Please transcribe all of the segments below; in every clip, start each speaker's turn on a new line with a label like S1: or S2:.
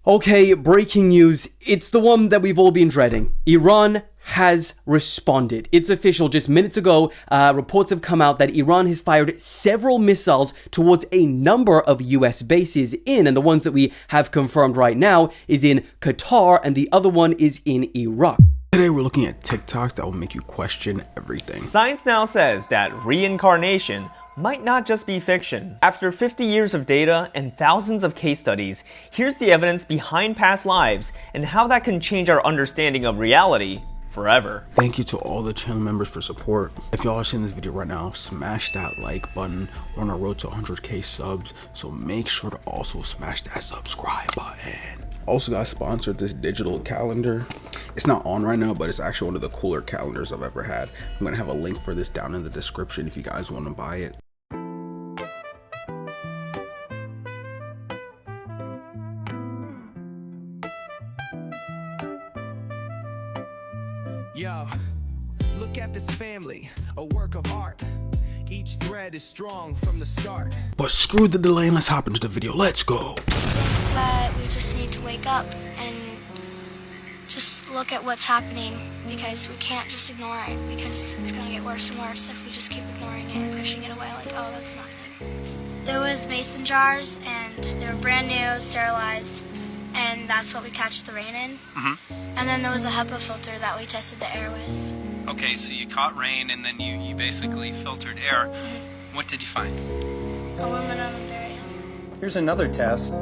S1: Okay, breaking news. It's the one that we've all been dreading. Iran has responded. It's official. Just minutes ago, reports have come out that Iran has fired several missiles towards a number of US bases and the ones that we have confirmed right now is in Qatar, and the other one is in Iraq.
S2: Today we're looking at TikToks that will make you question everything.
S3: Science now says that reincarnation might not just be fiction. After 50 years of data and thousands of case studies, here's the evidence behind past lives and how that can change our understanding of reality forever.
S2: Thank you to all the channel members for support. If y'all are seeing this video right now, smash that like button. We're on our road to 100k subs, so make sure to also smash that subscribe button. Also got sponsored this digital calendar. It's not on right now, but it's actually one of the cooler calendars I've ever had. I'm gonna have a link for this down in the description if you guys want to buy it.
S4: Yo, look at this family, a work of art. Each thread is strong from the start.
S2: But screw the delay and let's hop into the video. Let's go.
S5: That we just need to wake up and just look at what's happening, because we can't just ignore it, because it's going to get worse and worse if we just keep ignoring it and pushing it away like, oh, that's nothing. There was mason jars, and they were brand new, sterilized, and that's what we catch the rain in. And then there was a HEPA filter that we tested the air with.
S6: Okay, so you caught rain and then you basically filtered air. What did you find?
S5: Aluminum and barium.
S7: Here's another test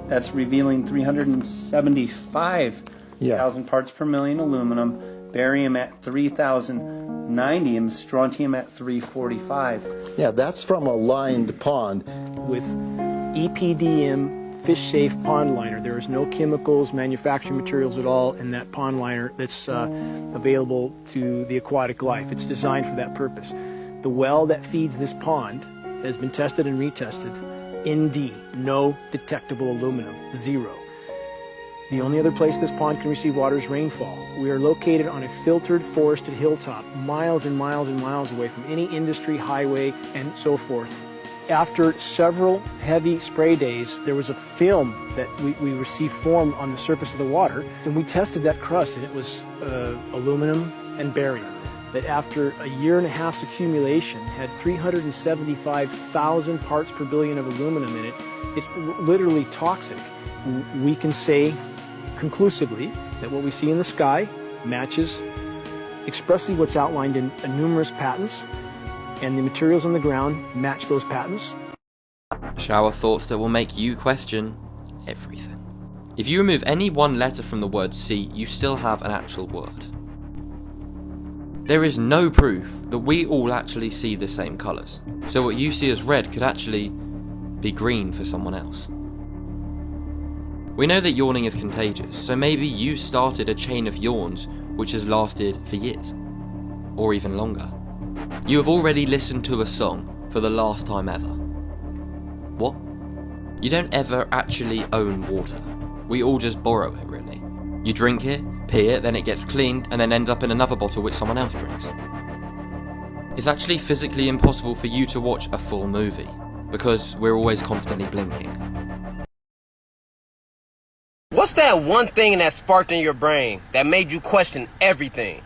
S7: that's revealing 375,000 parts per million aluminum, barium at 3,090, and strontium at 345.
S8: Yeah, that's from a lined pond.
S9: With EPDM fish safe pond liner. There is no chemicals, manufacturing materials at all in that pond liner that's available to the aquatic life. It's designed for that purpose. The well that feeds this pond has been tested and retested. ND, no detectable aluminum, zero. The only other place this pond can receive water is rainfall. We are located on a filtered, forested hilltop, miles and miles and miles away from any industry, highway, and so forth. After several heavy spray days, there was a film that we received formed on the surface of the water, and we tested that crust, and it was aluminum and barium. That after a year and a half's accumulation had 375,000 parts per billion of aluminum in it. It's literally toxic. We can say conclusively that what we see in the sky matches expressly what's outlined in numerous patents, and the materials on the ground match those patents.
S10: Shower thoughts that will make you question everything. If you remove any one letter from the word see, you still have an actual word. There is no proof that we all actually see the same colours, so what you see as red could actually be green for someone else. We know that yawning is contagious, so maybe you started a chain of yawns which has lasted for years, or even longer. You have already listened to a song for the last time ever. What? You don't ever actually own water. We all just borrow it, really. You drink it, pee it, then it gets cleaned, and then ends up in another bottle which someone else drinks. It's actually physically impossible for you to watch a full movie, because we're always constantly blinking.
S11: What's that one thing that sparked in your brain that made you question everything?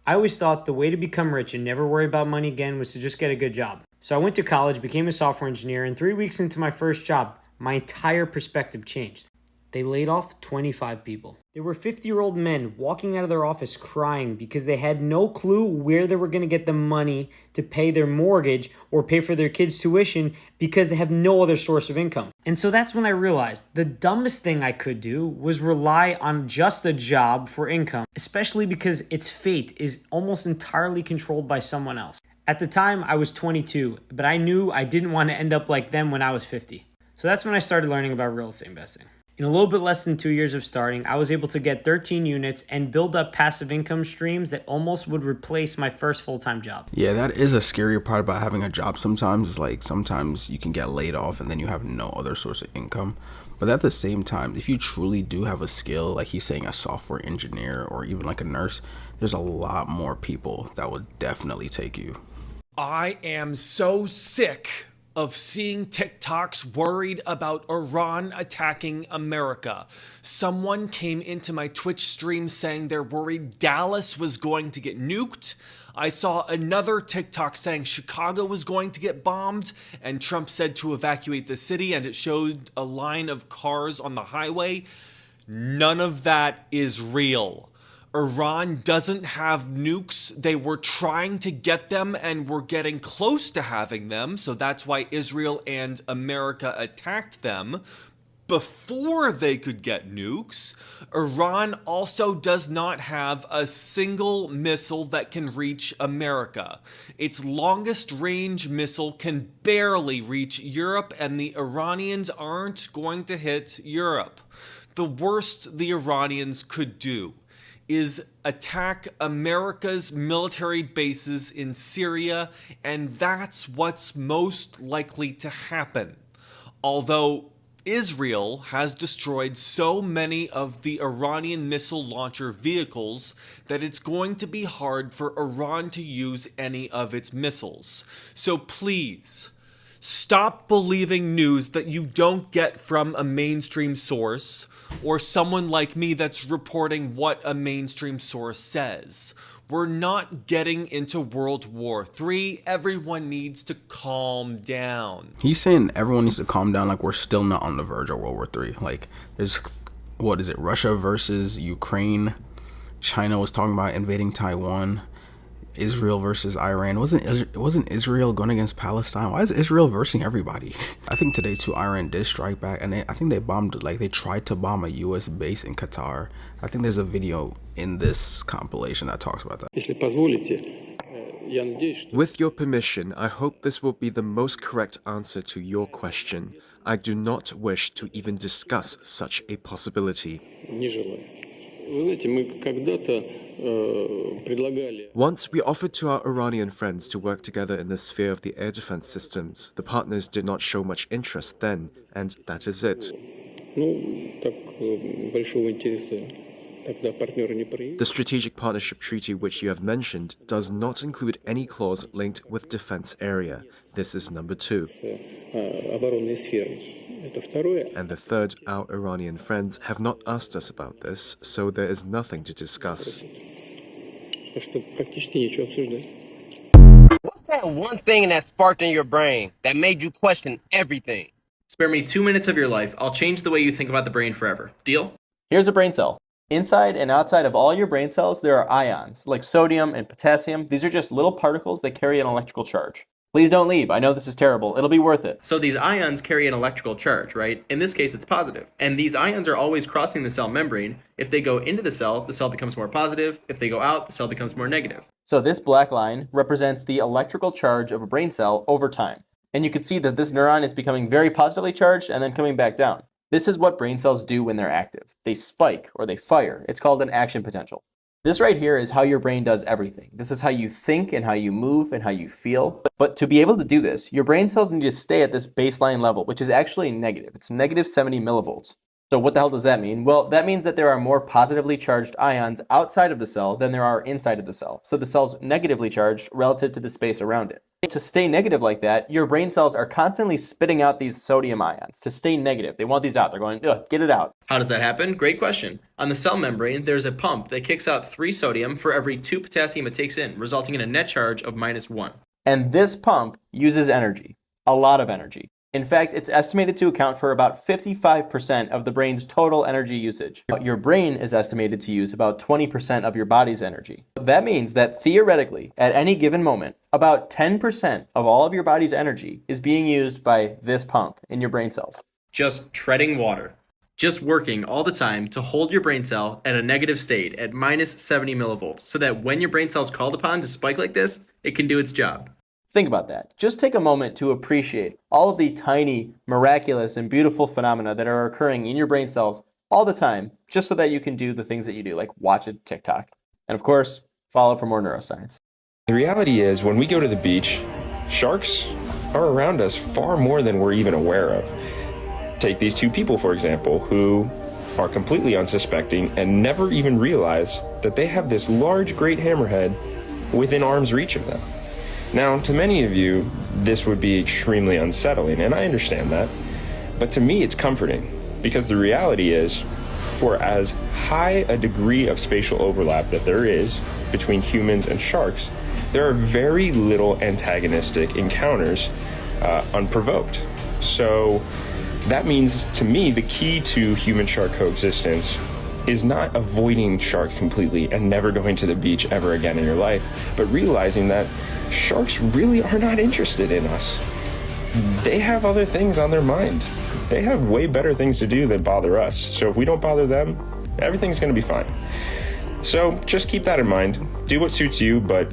S12: I always thought the way to become rich and never worry about money again was to just get a good job. So I went to college, became a software engineer, and 3 weeks into my first job, my entire perspective changed. They laid off 25 people. There were 50-year-old men walking out of their office crying because they had no clue where they were going to get the money to pay their mortgage or pay for their kids' tuition because they have no other source of income. And so that's when I realized the dumbest thing I could do was rely on just the job for income, especially because its fate is almost entirely controlled by someone else. At the time, I was 22, but I knew I didn't want to end up like them when I was 50. So that's when I started learning about real estate investing. In a little bit less than 2 years of starting, I was able to get 13 units and build up passive income streams that almost would replace my first full-time job.
S2: Yeah, that is a scarier part about having a job sometimes. Is like sometimes you can get laid off and then you have no other source of income. But at the same time, if you truly do have a skill, like he's saying a software engineer or even like a nurse, there's a lot more people that would definitely take you.
S4: I am so sick
S13: of seeing TikToks worried about Iran attacking America. Someone came into my Twitch stream saying they're worried Dallas was going to get nuked. I saw another TikTok saying Chicago was going to get bombed, and Trump said to evacuate the city, and it showed a line of cars on the highway. None of that is real. Iran doesn't have nukes. They were trying to get them and were getting close to having them, so that's why Israel and America attacked them before they could get nukes. Iran also does not have a single missile that can reach America. Its longest range missile can barely reach Europe, and the Iranians aren't going to hit Europe. The worst the Iranians could do is attack America's military bases in Syria, and that's what's most likely to happen. Although Israel has destroyed so many of the Iranian missile launcher vehicles that it's going to be hard for Iran to use any of its missiles. So please, stop believing news that you don't get from a mainstream source or someone like me that's reporting what a mainstream source says. We're not getting into World War III. Everyone needs to calm down.
S2: He's saying everyone needs to calm down, like we're still not on the verge of World War III. Like, there's, what is it, Russia versus Ukraine. China was talking about invading Taiwan. Israel versus Iran. Wasn't Israel going against Palestine? Why is Israel versing everybody? I think today too, Iran did strike back, and I think they bombed, like they tried to bomb a US base in Qatar. I think there's a video in this compilation that talks about that.
S14: With your permission, I hope this will be the most correct answer to your question. I do not wish to even discuss such a possibility. Once we offered to our Iranian friends to work together in the sphere of the air defense systems. The partners did not show much interest then, and that is it. The Strategic Partnership Treaty which you have mentioned does not include any clause linked with defense area. This is number 2. And the third, our Iranian friends have not asked us about this, so there is nothing to discuss.
S11: What's that one thing that sparked in your brain that made you question everything?
S15: Spare me 2 minutes of your life. I'll change the way you think about the brain forever. Deal? Here's a brain cell. Inside and outside of all your brain cells, there are ions, like sodium and potassium. These are just little particles that carry an electrical charge. Please don't leave. I know this is terrible. It'll be worth it. So these ions carry an electrical charge, right? In this case, it's positive. And these ions are always crossing the cell membrane. If they go into the cell becomes more positive. If they go out, the cell becomes more negative. So this black line represents the electrical charge of a brain cell over time. And you can see that this neuron is becoming very positively charged and then coming back down. This is what brain cells do when they're active. They spike or they fire. It's called an action potential. This right here is how your brain does everything. This is how you think and how you move and how you feel. But to be able to do this, your brain cells need to stay at this baseline level, which is actually negative. It's negative 70 millivolts. So what the hell does that mean? Well, that means that there are more positively charged ions outside of the cell than there are inside of the cell. So the cell's negatively charged relative to the space around it. To stay negative like that, your brain cells are constantly spitting out these sodium ions to stay negative. They want these out. They're going, ugh, get it out. How does that happen? Great question. On the cell membrane, there's a pump that kicks out 3 sodium for every 2 potassium it takes in, resulting in a net charge of -1. And this pump uses energy, a lot of energy. In fact, it's estimated to account for about 55% of the brain's total energy usage. Your brain is estimated to use about 20% of your body's energy. That means that theoretically, at any given moment, about 10% of all of your body's energy is being used by this pump in your brain cells. Just treading water. Just working all the time to hold your brain cell at a negative state at -70 millivolts so that when your brain cell is called upon to spike like this, it can do its job. Think about that. Just take a moment to appreciate all of the tiny, miraculous, and beautiful phenomena that are occurring in your brain cells all the time, just so that you can do the things that you do, like watch a TikTok. And of course, follow for more neuroscience.
S16: The reality is, when we go to the beach, sharks are around us far more than we're even aware of. Take these 2 people, for example, who are completely unsuspecting and never even realize that they have this large great hammerhead within arm's reach of them. Now, to many of you, this would be extremely unsettling, and I understand that. But to me, it's comforting, because the reality is, for as high a degree of spatial overlap that there is between humans and sharks, there are very little antagonistic encounters unprovoked. So that means, to me, the key to human-shark coexistence is not avoiding sharks completely and never going to the beach ever again in your life, but realizing that sharks really are not interested in us. They have other things on their mind. They have way better things to do than bother us. So if we don't bother them, everything's going to be fine. So just keep that in mind. Do what suits you, but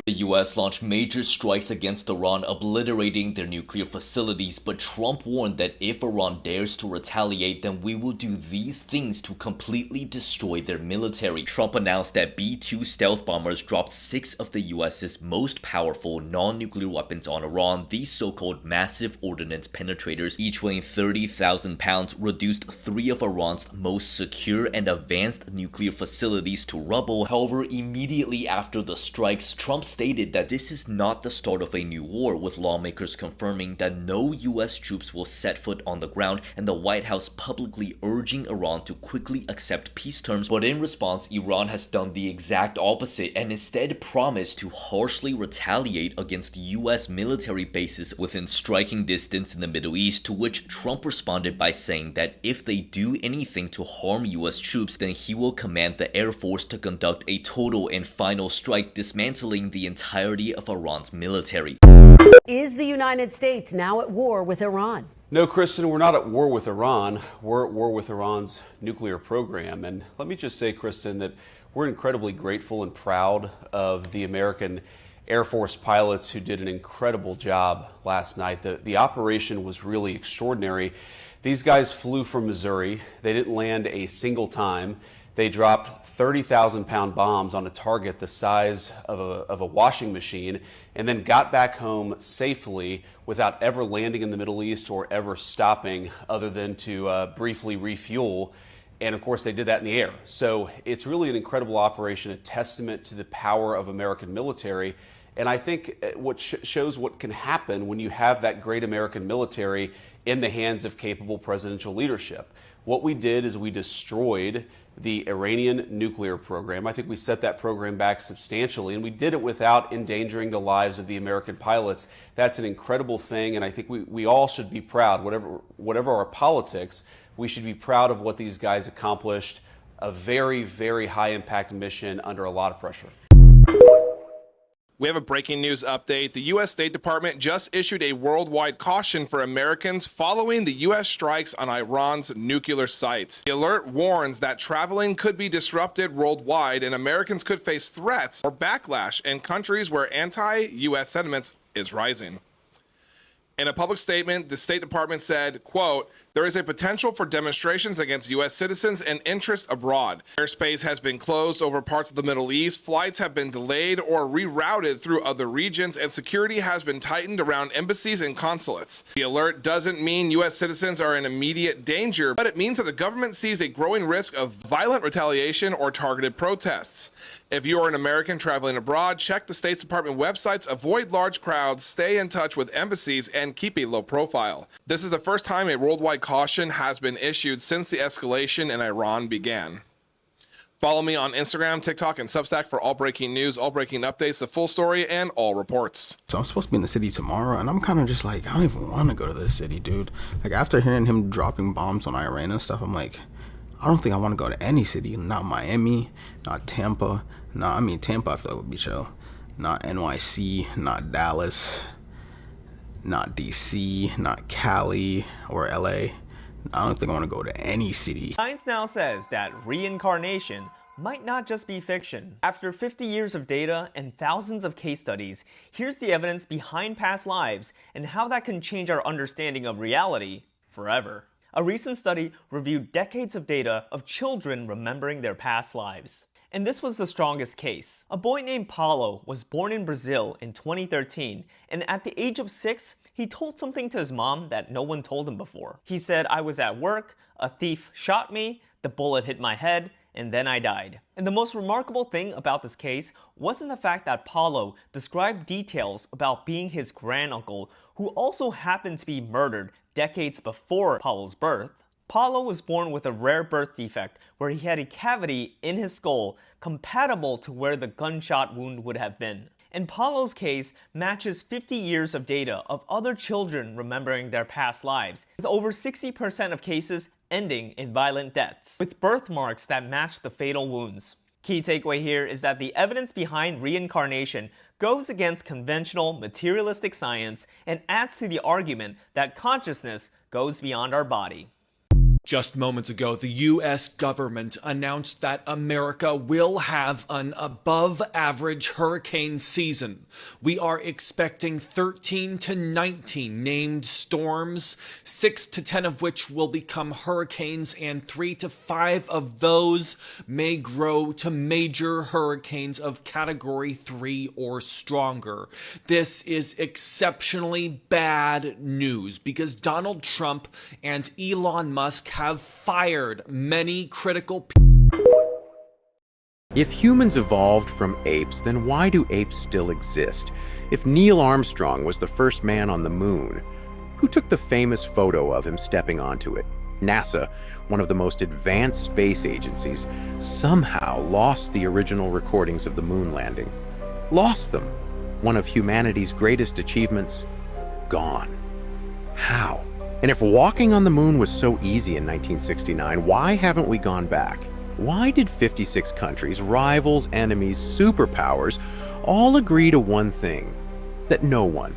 S17: the US launched major strikes against Iran, obliterating their nuclear facilities, but Trump warned that if Iran dares to retaliate, then we will do these things to completely destroy their military. Trump announced that B-2 stealth bombers dropped 6 of the US's most powerful non-nuclear weapons on Iran. These so-called massive ordnance penetrators, each weighing 30,000 pounds, reduced 3 of Iran's most secure and advanced nuclear facilities to rubble. However, immediately after the strikes, Trump stated that this is not the start of a new war, with lawmakers confirming that no US troops will set foot on the ground, and the White House publicly urging Iran to quickly accept peace terms. But in response, Iran has done the exact opposite and instead promised to harshly retaliate against US military bases within striking distance in the Middle East, to which Trump responded by saying that if they do anything to harm US troops, then he will command the Air Force to conduct a total and final strike, dismantling the entirety of Iran's military.
S18: Is the United States now at war with Iran?
S19: No, Kristen, we're not at war with Iran. We're at war with Iran's nuclear program. And let me just say, Kristen, that we're incredibly grateful and proud of the American Air Force pilots who did an incredible job last night. The operation was really extraordinary. These guys flew from Missouri. They didn't land a single time. They dropped 30,000-pound bombs on a target the size of a washing machine, and then got back home safely without ever landing in the Middle East or ever stopping other than to briefly refuel. And of course, they did that in the air. So it's really an incredible operation, a testament to the power of American military. And I think what shows what can happen when you have that great American military in the hands of capable presidential leadership. What we did is we destroyed the Iranian nuclear program. I think we set that program back substantially, and we did it without endangering the lives of the American pilots. That's an incredible thing, and I think we all should be proud. Whatever our politics, we should be proud of what these guys accomplished. A very, very high-impact mission under a lot of pressure.
S20: We have a breaking news update. The U.S. State Department just issued a worldwide caution for Americans following the U.S. strikes on Iran's nuclear sites. The alert warns that traveling could be disrupted worldwide and Americans could face threats or backlash in countries where anti-U.S. sentiments is rising. In a public statement, the State Department said, quote, "There is a potential for demonstrations against U.S. citizens and interests abroad. Airspace has been closed over parts of the Middle East, flights have been delayed or rerouted through other regions, and security has been tightened around embassies and consulates. The alert doesn't mean U.S. citizens are in immediate danger, but it means that the government sees a growing risk of violent retaliation or targeted protests. If you are an American traveling abroad, check the State Department websites, avoid large crowds, stay in touch with embassies, and keep a low profile. This is the first time a worldwide caution has been issued since the escalation in Iran began." Follow me on Instagram, TikTok, and Substack for all breaking news, all breaking updates, the full story, and all reports.
S2: So I'm supposed to be in the city tomorrow, and I'm kind of just like, I don't even want to go to this city, dude. Like, after hearing him dropping bombs on Iran and stuff, I'm like, I don't think I want to go to any city. Not Miami, not Tampa. I mean, Tampa I feel like would be chill. Not NYC, not Dallas, not DC, not Cali or LA. I don't think I want to go to any city.
S3: Science now says that reincarnation might not just be fiction. After 50 years of data and thousands of case studies, here's the evidence behind past lives and how that can change our understanding of reality forever. A recent study reviewed decades of data of children remembering their past lives. And this was the strongest case. A boy named Paulo was born in Brazil in 2013, and at the age of 6, he told something to his mom that no one told him before. He said, "I was at work, a thief shot me, the bullet hit my head, and then I died. And the most remarkable thing about this case wasn't the fact that Paulo described details about being his granduncle, who also happened to be murdered decades before Paulo's birth. Paulo was born with a rare birth defect where he had a cavity in his skull compatible to where the gunshot wound would have been. And Paulo's case matches 50 years of data of other children remembering their past lives, with over 60% of cases ending in violent deaths, with birthmarks that match the fatal wounds. Key takeaway here is that the evidence behind reincarnation goes against conventional materialistic science and adds to the argument that consciousness goes beyond our body.
S13: Just moments ago, the US government announced that America will have an above-average hurricane season. We are expecting 13 to 19 named storms, 6 to 10 of which will become hurricanes, and 3 to 5 of those may grow to major hurricanes of Category 3 or stronger. This is exceptionally bad news because Donald Trump and Elon Musk have fired many critical people.
S21: If humans evolved from apes, then why do apes still exist? If Neil Armstrong was the first man on the moon, who took the famous photo of him stepping onto it? NASA, one of the most advanced space agencies, somehow lost the original recordings of the moon landing. Lost them. One of humanity's greatest achievements, gone. How? And if walking on the moon was so easy in 1969, why haven't we gone back? Why did 56 countries, rivals, enemies, superpowers, all agree to one thing? That no one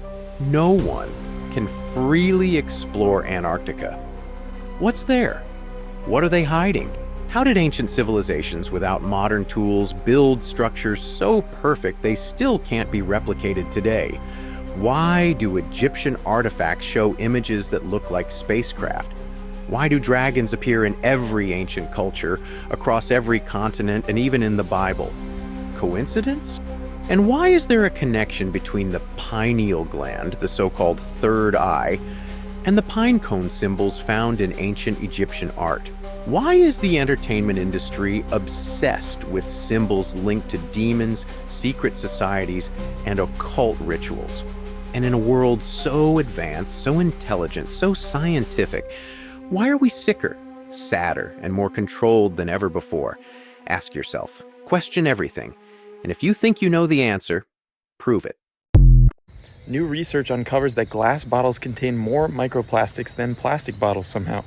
S21: can freely explore Antarctica. What's there? What are they hiding? How did ancient civilizations without modern tools build structures so perfect they still can't be replicated today? Why do Egyptian artifacts show images that look like spacecraft? Why do dragons appear in every ancient culture, across every continent, and even in the Bible? Coincidence? And why is there a connection between the pineal gland, the so-called third eye, and the pine cone symbols found in ancient Egyptian art? Why is the entertainment industry obsessed with symbols linked to demons, secret societies, and occult rituals? And in a world so advanced, so intelligent, so scientific, why are we sicker, sadder, and more controlled than ever before? Ask yourself, question everything, and if you think you know the answer, prove it.
S22: New research uncovers that glass bottles contain more microplastics than plastic bottles somehow.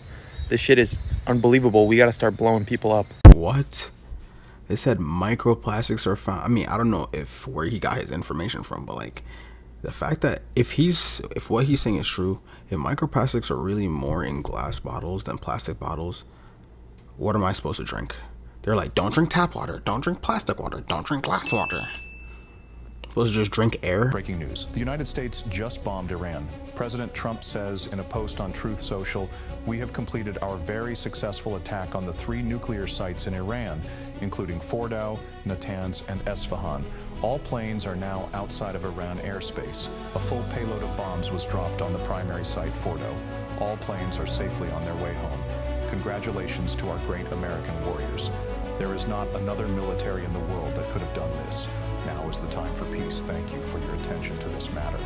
S22: This shit is unbelievable. We gotta start blowing people up.
S2: What? They said microplastics are found. I mean, I don't know where he got his information from, but like, the fact that if what he's saying is true, if microplastics are really more in glass bottles than plastic bottles, what am I supposed to drink? They're like, don't drink tap water, don't drink plastic water, don't drink glass water. Supposed to just drink air?
S23: Breaking news. The United States just bombed Iran. President Trump says in a post on Truth Social, "We have completed our very successful attack on the 3 nuclear sites in Iran, including Fordow, Natanz, and Esfahan. All planes are now outside of Iran airspace. A full payload of bombs was dropped on the primary site, Fordow. All planes are safely on their way home. Congratulations to our great American warriors. There is not another military in the world that could have done this. Now is the time for peace. Thank you for your attention to this matter."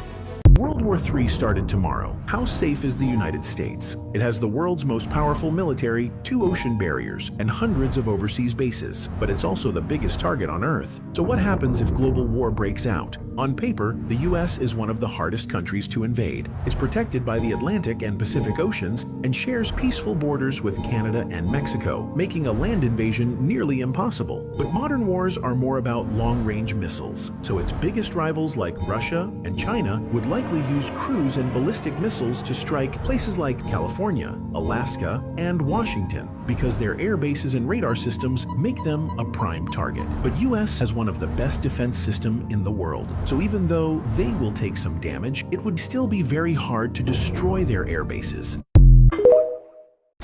S24: World War III started tomorrow. How safe is the United States? It has the world's most powerful military, 2 ocean barriers, and hundreds of overseas bases. But it's also the biggest target on Earth. So what happens if global war breaks out? On paper, the US is one of the hardest countries to invade. It's protected by the Atlantic and Pacific Oceans and shares peaceful borders with Canada and Mexico, making a land invasion nearly impossible. But modern wars are more about long-range missiles. So its biggest rivals like Russia and China would likely use cruise and ballistic missiles to strike places like California, Alaska, and Washington, because their air bases and radar systems make them a prime target. But US has one of the best defense systems in the world. So even though they will take some damage, it would still be very hard to destroy their air bases.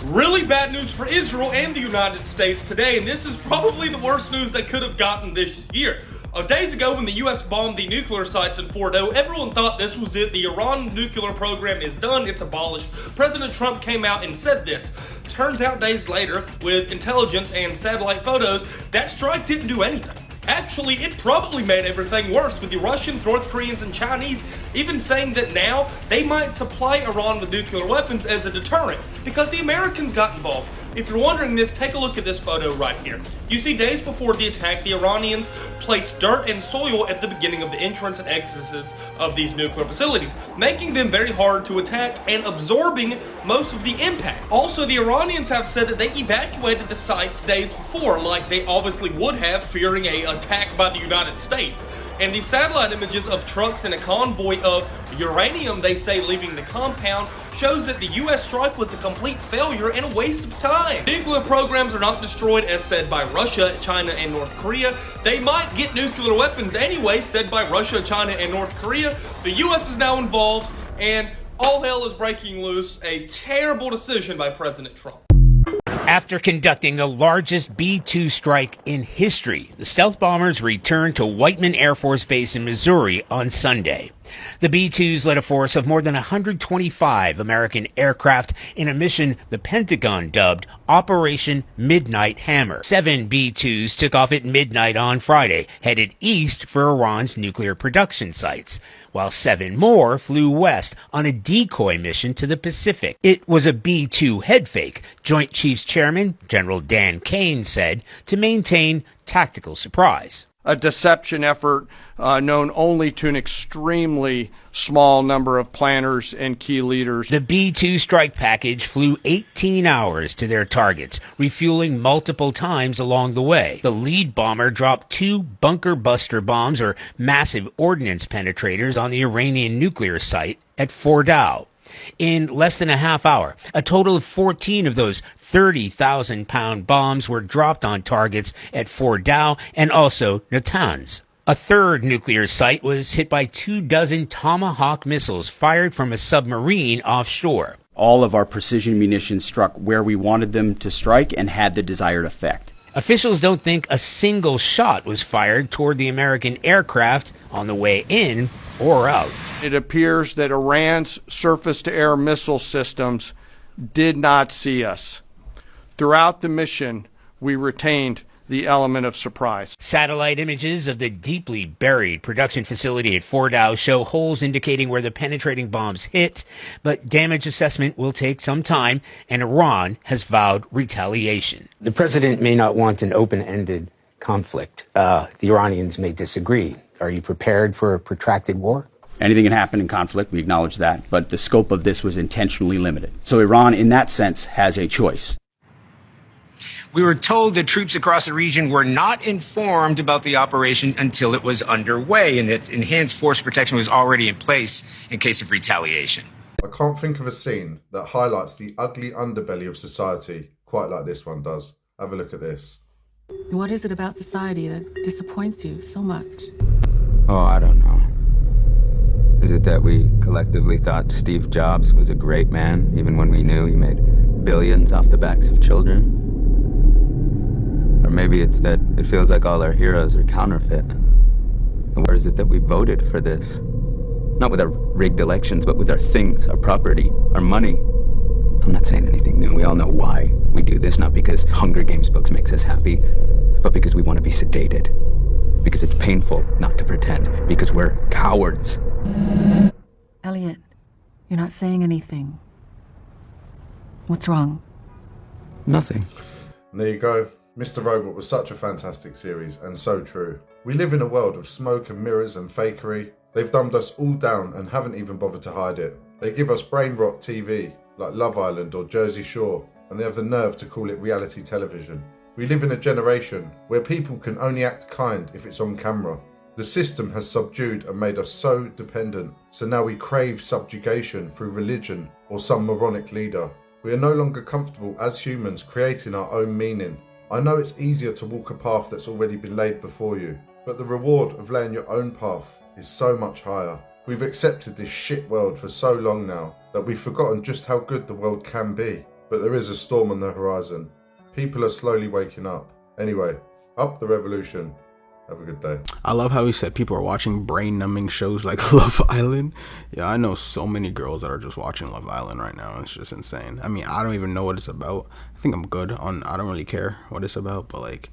S25: Really bad news for Israel and the United States today, and this is probably the worst news they could have gotten this year.
S1: Days ago, when the U.S. bombed the nuclear sites in Fordo, everyone thought this was it. The Iran nuclear program is done, it's abolished. President Trump came out and said this. Turns out days later, with intelligence and satellite photos, that strike didn't do anything. Actually, it probably made everything worse, with the Russians, North Koreans, and Chinese even saying that now they might supply Iran with nuclear weapons as a deterrent, because the Americans got involved. If you're wondering this, take a look at this photo right here. You see, days before the attack, the Iranians placed dirt and soil at the beginning of the entrance and exits of these nuclear facilities, making them very hard to attack and absorbing most of the impact. Also, the Iranians have said that they evacuated the sites days before, like they obviously would have, fearing an attack by the United States. And the satellite images of trucks and a convoy of uranium, they say, leaving the compound, shows that the U.S. strike was a complete failure and a waste of time. Nuclear programs are not destroyed, as said by Russia, China, and North Korea. They might get nuclear weapons anyway, said by Russia, China, and North Korea. The U.S. is now involved, and all hell is breaking loose. A terrible decision by President Trump.
S5: After conducting the largest B-2 strike in history, the stealth bombers returned to Whiteman Air Force Base in Missouri on Sunday. The B-2s led a force of more than 125 American aircraft in a mission the Pentagon dubbed Operation Midnight Hammer. 7 B-2s took off at midnight on Friday, headed east for Iran's nuclear production sites, while 7 more flew west on a decoy mission to the Pacific. It was a B-2 head fake, Joint Chiefs Chairman General Dan Kane said, to maintain tactical surprise.
S6: A deception effort known only to an extremely small number of planners and key leaders.
S5: The B-2 strike package flew 18 hours to their targets, refueling multiple times along the way. The lead bomber dropped 2 bunker buster bombs, or massive ordnance penetrators, on the Iranian nuclear site at Fordow. In less than a half hour, a total of 14 of those 30,000-pound bombs were dropped on targets at Fordow and also Natanz. A third nuclear site was hit by 24 Tomahawk missiles fired from a submarine offshore.
S7: All of our precision munitions struck where we wanted them to strike and had the desired effect.
S5: Officials don't think a single shot was fired toward the American aircraft on the way in or out.
S6: It appears that Iran's surface-to-air missile systems did not see us. Throughout the mission, we retained the element of surprise.
S5: Satellite images of the deeply buried production facility at Fordow show holes indicating where the penetrating bombs hit, but damage assessment will take some time, and Iran has vowed retaliation.
S25: The president may not want an open-ended conflict. The Iranians may disagree. Are you prepared for a protracted war?
S7: Anything can happen in conflict, we acknowledge that, but the scope of this was intentionally limited. So Iran, in that sense, has a choice.
S5: We were told that troops across the region were not informed about the operation until it was underway, and that enhanced force protection was already in place in case of retaliation.
S26: I can't think of a scene that highlights the ugly underbelly of society quite like this one does. Have a look at this.
S27: What is it about society that disappoints you so much?
S28: Oh, I don't know. Is it that we collectively thought Steve Jobs was a great man, even when we knew he made billions off the backs of children? Or maybe it's that it feels like all our heroes are counterfeit. Or is it that we voted for this? Not with our rigged elections, but with our things, our property, our money. I'm not saying anything new. We all know why we do this, not because Hunger Games books makes us happy, but because we want to be sedated. Because it's painful not to pretend. Because we're cowards.
S27: Elliot, you're not saying anything. What's wrong?
S28: Nothing.
S26: And there you go. Mr. Robot was such a fantastic series, and so true. We live in a world of smoke and mirrors and fakery. They've dumbed us all down and haven't even bothered to hide it. They give us brain rot TV, like Love Island or Jersey Shore, and they have the nerve to call it reality television. We live in a generation where people can only act kind if it's on camera. The system has subdued and made us so dependent, so now we crave subjugation through religion or some moronic leader. We are no longer comfortable as humans creating our own meaning. I know it's easier to walk a path that's already been laid before you, but the reward of laying your own path is so much higher. We've accepted this shit world for so long now that we've forgotten just how good the world can be. But there is a storm on the horizon. People are slowly waking up. Anyway, up the revolution. Have a good day.
S2: I love how he said people are watching brain-numbing shows like Love Island. Yeah, I know so many girls that are just watching Love Island right now. It's just insane. I mean, I don't even know what it's about. I think I'm good on, I don't really care what it's about, but like,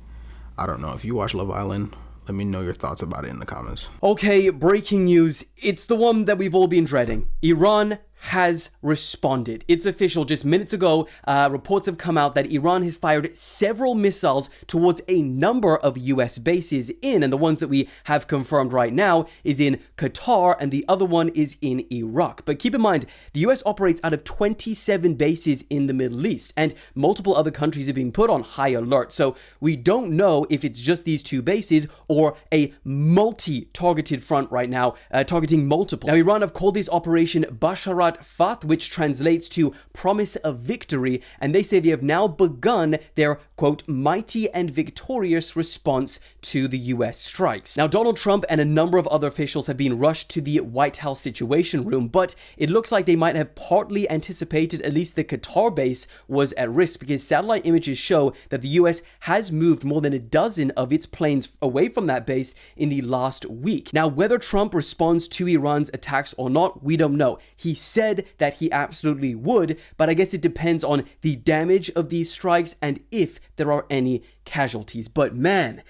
S2: I don't know. If you watch Love Island, let me know your thoughts about it in the comments.
S4: Okay, breaking news. It's the one that we've all been dreading. Iran has responded. It's official. Just minutes ago, reports have come out that Iran has fired several missiles towards a number of US bases and the ones that we have confirmed right now is in Qatar and the other one is in Iraq. But keep in mind, the US operates out of 27 bases in the Middle East and multiple other countries are being put on high alert. So we don't know if it's just these two bases or a multi-targeted front right now, targeting multiple. Now, Iran have called this operation Basharat Fath, which translates to promise of victory, and they say they have now begun their, quote, mighty and victorious response to the US strikes. Now, Donald Trump and a number of other officials have been rushed to the White House Situation Room, but it looks like they might have partly anticipated at least the Qatar base was at risk because satellite images show that the US has moved more than a dozen of its planes away from that base in the last week. Now, whether Trump responds to Iran's attacks or not, we don't know. He said that he absolutely would, but I guess it depends on the damage of these strikes and if there are any casualties. But man,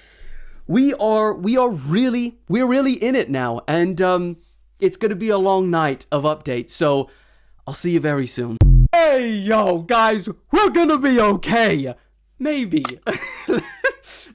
S4: we're really in it now, and it's gonna be a long night of updates. So I'll see you very soon. Hey yo guys, we're gonna be okay. Maybe.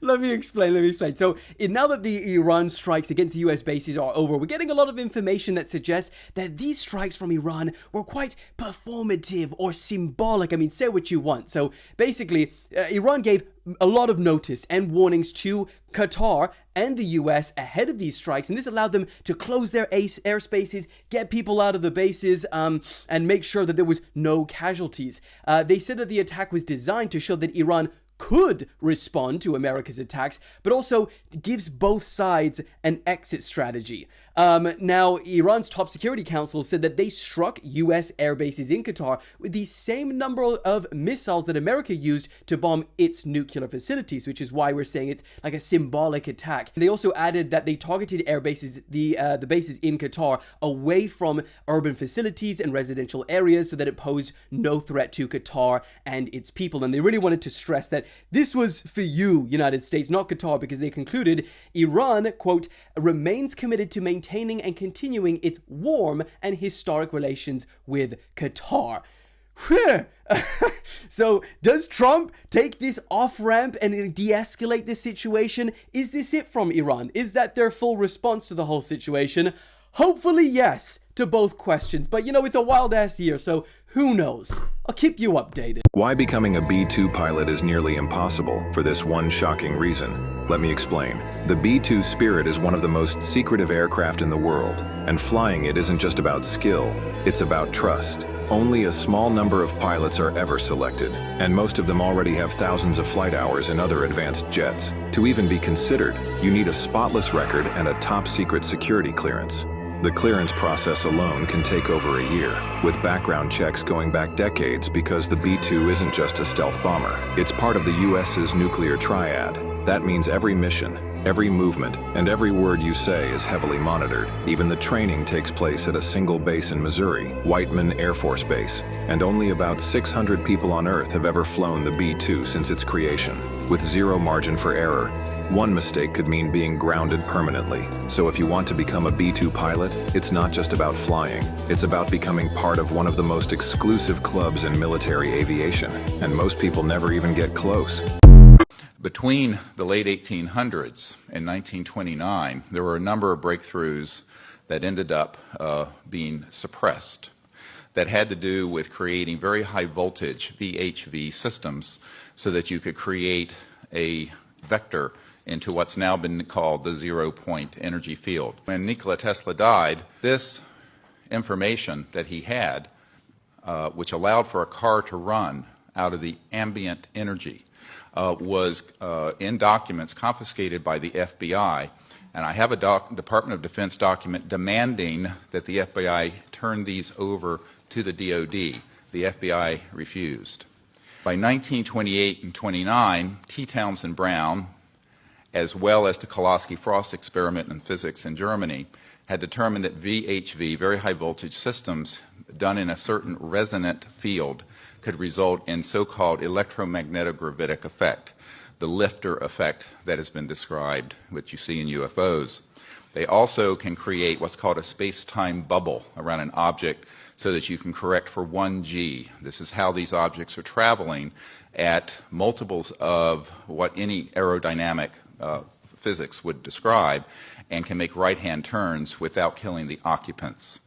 S4: Let me explain. So, now that the Iran strikes against the US bases are over, we're getting a lot of information that suggests that these strikes from Iran were quite performative or symbolic. I mean, say what you want. So, basically, Iran gave a lot of notice and warnings to Qatar and the US ahead of these strikes, and this allowed them to close their airspaces, get people out of the bases, and make sure that there was no casualties. They said that the attack was designed to show that Iran could respond to America's attacks, but also gives both sides an exit strategy. Now, Iran's top security council said that they struck US air bases in Qatar with the same number of missiles that America used to bomb its nuclear facilities, which is why we're saying it's like a symbolic attack. They also added that they targeted air bases, the bases in Qatar, away from urban facilities and residential areas so that it posed no threat to Qatar and its people. And they really wanted to stress that this was for you, United States, not Qatar, because they concluded Iran, quote, remains committed to maintaining and continuing its warm and historic relations with Qatar. So, does Trump take this off-ramp and de-escalate this situation? Is this it from Iran? Is that their full response to the whole situation? Hopefully, yes, to both questions. But, you know, it's a wild-ass year, so who knows? I'll keep you updated.
S8: Why becoming a B-2 pilot is nearly impossible for this one shocking reason. Let me explain. The B-2 Spirit is one of the most secretive aircraft in the world, and flying it isn't just about skill, it's about trust. Only a small number of pilots are ever selected, and most of them already have thousands of flight hours in other advanced jets. To even be considered, you need a spotless record and a top-secret security clearance. The clearance process alone can take over a year, with background checks going back decades because the B-2 isn't just a stealth bomber. It's part of the US's nuclear triad. That means every mission, every movement, and every word you say is heavily monitored. Even the training takes place at a single base in Missouri, Whiteman Air Force Base, and only about 600 people on Earth have ever flown the B-2 since its creation, with zero margin for error. One mistake could mean being grounded permanently. So if you want to become a B-2 pilot, it's not just about flying. It's about becoming part of one of the most exclusive clubs in military aviation. And most people never even get close.
S9: Between the late 1800s and 1929, there were a number of breakthroughs that ended up being suppressed that had to do with creating very high voltage VHV systems so that you could create a vector into what's now been called the zero-point energy field. When Nikola Tesla died, this information that he had, which allowed for a car to run out of the ambient energy, was in documents confiscated by the FBI. And I have a Department of Defense document demanding that the FBI turn these over to the DoD. The FBI refused. By 1928 and 29, T. Townsend Brown as well as the Kowalski-Frost experiment in physics in Germany, had determined that VHV, very high voltage systems, done in a certain resonant field could result in so-called electromagnetic-gravitic effect, the lifter effect that has been described, which you see in UFOs. They also can create what's called a space-time bubble around an object so that you can correct for 1G. This is how these objects are traveling at multiples of what any aerodynamic physics would describe, and can make right-hand turns without killing the occupants.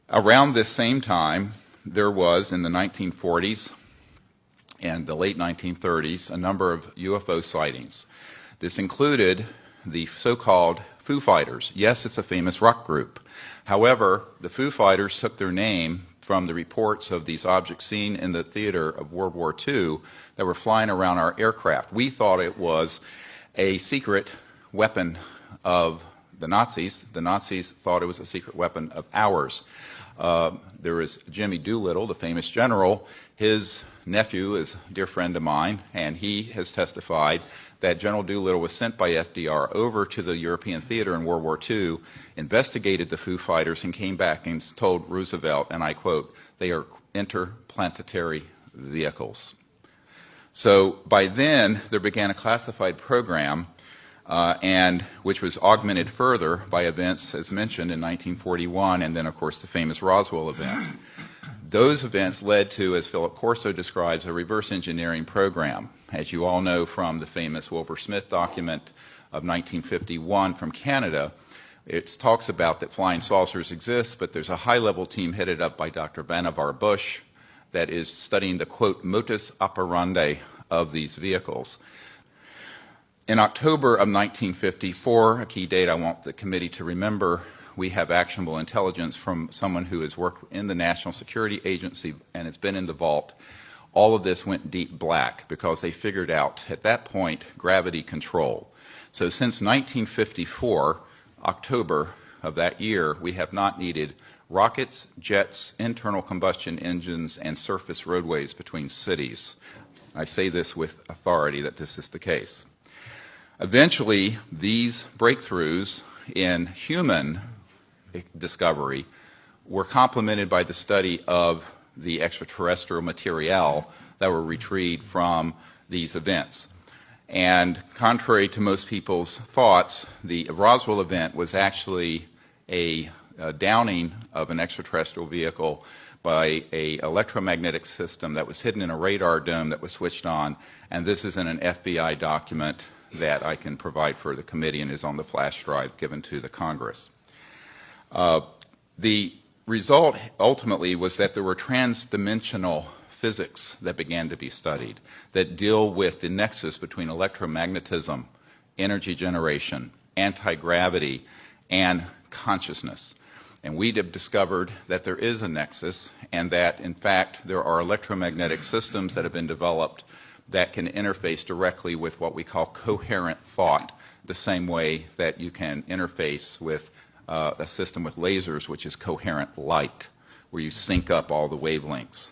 S9: Around this same time, there was, in the 1940s and the late 1930s, a number of UFO sightings. This included the so-called Foo Fighters. Yes, it's a famous rock group. However, the Foo Fighters took their name from the reports of these objects seen in the theater of World War II that were flying around our aircraft. We thought it was a secret weapon of the Nazis. The Nazis thought it was a secret weapon of ours. There is Jimmy Doolittle, the famous general. His nephew is a dear friend of mine, and he has testified that General Doolittle was sent by FDR over to the European theater in World War II, investigated the Foo Fighters, and came back and told Roosevelt, and I quote, "They are interplanetary vehicles." So by then, there began a classified program, and which was augmented further by events, as mentioned, in 1941, and then, of course, the famous Roswell event. Those events led to, as Philip Corso describes, a reverse engineering program. As you all know from the famous Wilbur Smith document of 1951 from Canada, it talks about that flying saucers exist, but there's a high-level team headed up by Dr. Vannevar Bush that is studying the, quote, modus operandi of these vehicles. In October of 1954, a key date I want the committee to remember, we have actionable intelligence from someone who has worked in the National Security Agency and has been in the vault. All of this went deep black because they figured out at that point gravity control. So since 1954, October of that year, we have not needed rockets, jets, internal combustion engines, and surface roadways between cities. I say this with authority that this is the case. Eventually, these breakthroughs in human discovery were complemented by the study of the extraterrestrial material that were retrieved from these events. And contrary to most people's thoughts, the Roswell event was actually a downing of an extraterrestrial vehicle by an electromagnetic system that was hidden in a radar dome that was switched on, and this is in an FBI document that I can provide for the committee and is on the flash drive given to the Congress. The result ultimately was that there were transdimensional physics that began to be studied that deal with the nexus between electromagnetism, energy generation, anti-gravity, and consciousness. And we have discovered that there is a nexus and that, in fact, there are electromagnetic systems that have been developed that can interface directly with what we call coherent thought, the same way that you can interface with a system with lasers, which is coherent light, where you sync up all the wavelengths.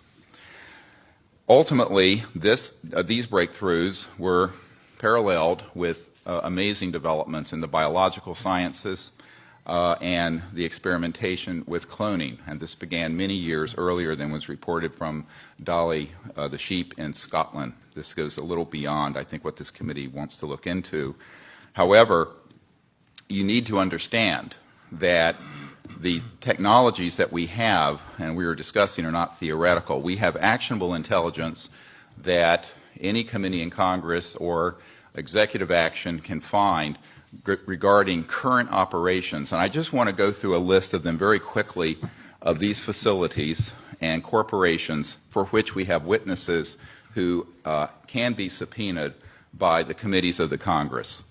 S9: Ultimately, these breakthroughs were paralleled with amazing developments in the biological sciences and the experimentation with cloning. And this began many years earlier than was reported from Dolly the sheep in Scotland. This goes a little beyond, I think, what this committee wants to look into. However, you need to understand that the technologies that we have and we are discussing are not theoretical. We have actionable intelligence that any committee in Congress or executive action can find regarding current operations. And I just want to go through a list of them very quickly of these facilities and corporations for which we have witnesses who can be subpoenaed by the committees of the Congress.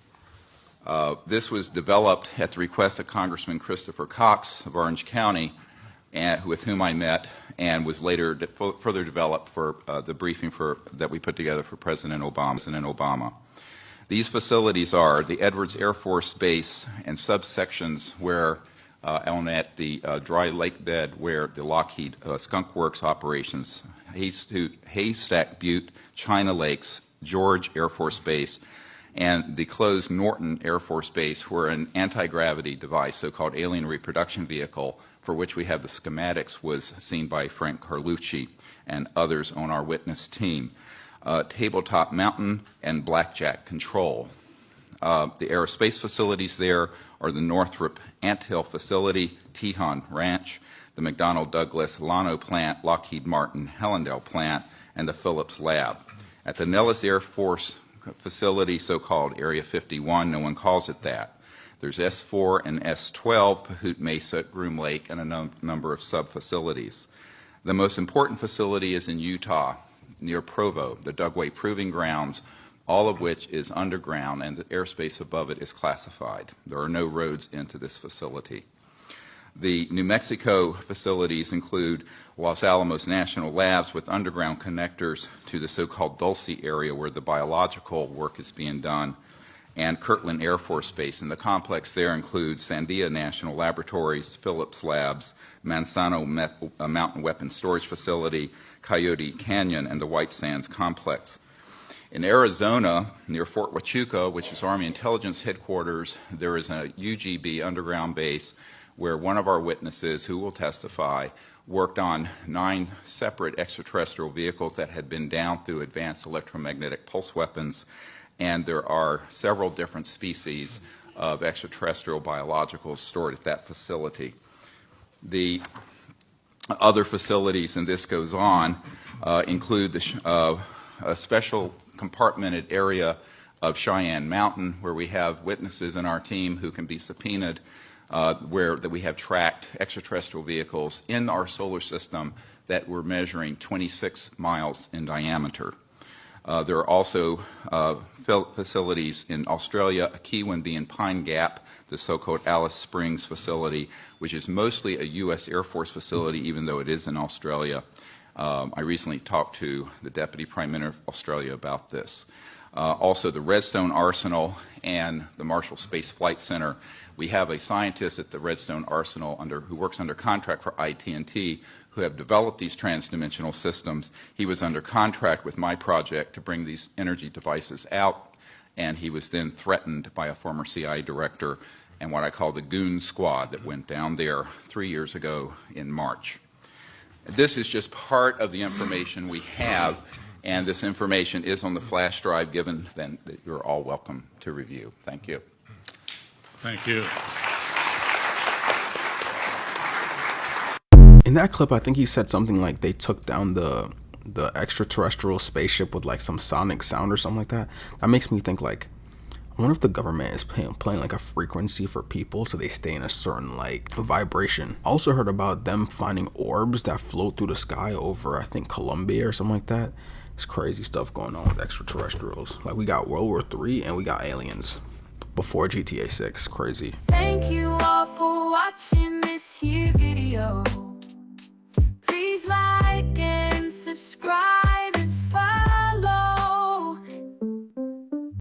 S9: This was developed at the request of Congressman Christopher Cox of Orange County, with whom I met, and was later further developed for the briefing that we put together for President Obama. These facilities are the Edwards Air Force Base and subsections where at the dry lake bed where the Lockheed Skunk Works operations, Haystack Butte, China Lakes, George Air Force Base, and the closed Norton Air Force Base, where an anti-gravity device, so-called alien reproduction vehicle, for which we have the schematics, was seen by Frank Carlucci and others on our witness team. Tabletop Mountain and Blackjack Control. The aerospace facilities there are the Northrop Anthill Facility, Tejon Ranch, the McDonnell Douglas Llano Plant, Lockheed Martin Helendale Plant, and the Phillips Lab. At the Nellis Air Force Facility, so-called Area 51, no one calls it that. There's S4 and S12, Pahut Mesa, Groom Lake, and a number of sub-facilities. The most important facility is in Utah, near Provo, the Dugway Proving Grounds, all of which is underground, and the airspace above it is classified. There are no roads into this facility. The New Mexico facilities include Los Alamos National Labs with underground connectors to the so-called Dulce area where the biological work is being done, and Kirtland Air Force Base. And the complex there includes Sandia National Laboratories, Phillips Labs, Manzano Mountain Weapons Storage Facility, Coyote Canyon, and the White Sands Complex. In Arizona, near Fort Huachuca, which is Army Intelligence Headquarters, there is a UGB underground base where one of our witnesses, who will testify, worked on 9 separate extraterrestrial vehicles that had been down through advanced electromagnetic pulse weapons, and there are several different species of extraterrestrial biologicals stored at that facility. The other facilities, and this goes on, include a special compartmented area of Cheyenne Mountain, where we have witnesses in our team who can be subpoenaed, where that we have tracked extraterrestrial vehicles in our solar system that were measuring 26 miles in diameter. There are also facilities in Australia, a key one being Pine Gap, the so-called Alice Springs facility, which is mostly a U.S. Air Force facility, even though it is in Australia. I recently talked to the Deputy Prime Minister of Australia about this. Also, the Redstone Arsenal and the Marshall Space Flight Center. We have a scientist at the Redstone Arsenal who works under contract for IT&T, who have developed these transdimensional systems. He was under contract with my project to bring these energy devices out, and he was then threatened by a former CIA director and what I call the goon squad that went down there 3 years ago in March. This is just part of the information we have, and this information is on the flash drive given, then that you're all welcome to review. Thank you.
S10: Thank you.
S2: In that clip, I think he said something like they took down the extraterrestrial spaceship with like some sonic sound or something like that. That makes me think like, I wonder if the government is playing like a frequency for people so they stay in a certain like vibration. I also heard about them finding orbs that float through the sky over, I think, Colombia or something like that. It's crazy stuff going on with extraterrestrials. Like we got World War III and we got aliens before GTA 6. Crazy.
S11: Thank you all for watching this here video.